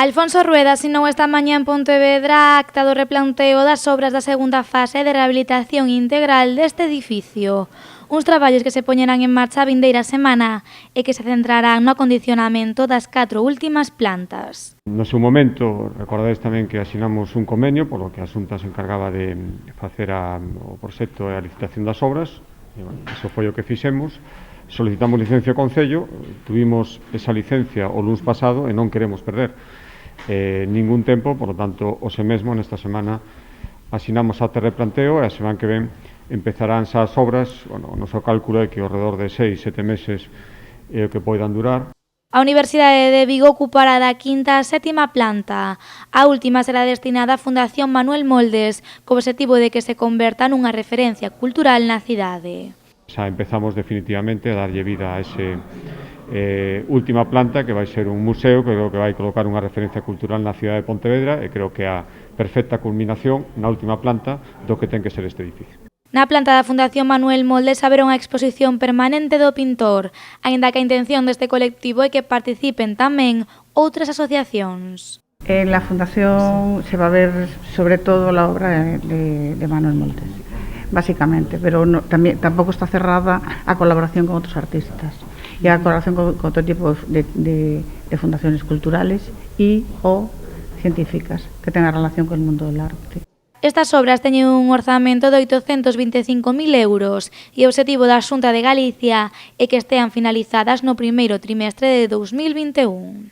Alfonso Rueda asinou esta mañá en Pontevedra a acta do replanteo das obras da segunda fase de rehabilitación integral deste edificio. Uns traballos que se poñerán en marcha a vindeira semana e que se centrarán no acondicionamento das 4 últimas plantas. No seu momento, recordades tamén que asinamos un convenio polo que a Xunta se encargaba de facer o proxecto e a licitación das obras. E, bueno, iso foi o que fixemos. Solicitamos licencia ao Concello, tuvimos esa licencia o luns pasado e non queremos perder ningún tempo, por lo tanto, hoxe mesmo, nesta semana, asinamos a replanteo e a semana que ven empezarán xa as obras. Bueno, o noso cálculo é que ao redor de 6-7 meses é o que poidan durar. A Universidade de Vigo ocupará da 5ª a 7ª planta. A última será destinada á Fundación Manuel Moldes, co obxectivo de que se converta nunha referencia cultural na cidade. Xa empezamos definitivamente a darlle vida a ese última planta, que vai ser un museo, que creo que vai colocar unha referencia cultural na cidade de Pontevedra, e creo que a perfecta culminación na última planta do que ten que ser este edificio. Na planta da Fundación Manuel Moldes haberá unha exposición permanente do pintor, aínda que a intención deste colectivo é que participen tamén outras asociacións. En la Fundación se va a ver sobre todo la obra de Manuel Moldes, básicamente, pero no, tampoco está cerrada a colaboración con otros artistas y a colaboración con otro tipo de fundaciones culturales y o científicas que tengan relación con el mundo del arte. Estas obras teñen un orzamento de 825.000 euros e o obxectivo da Xunta de Galicia é que estean finalizadas no primeiro trimestre de 2021.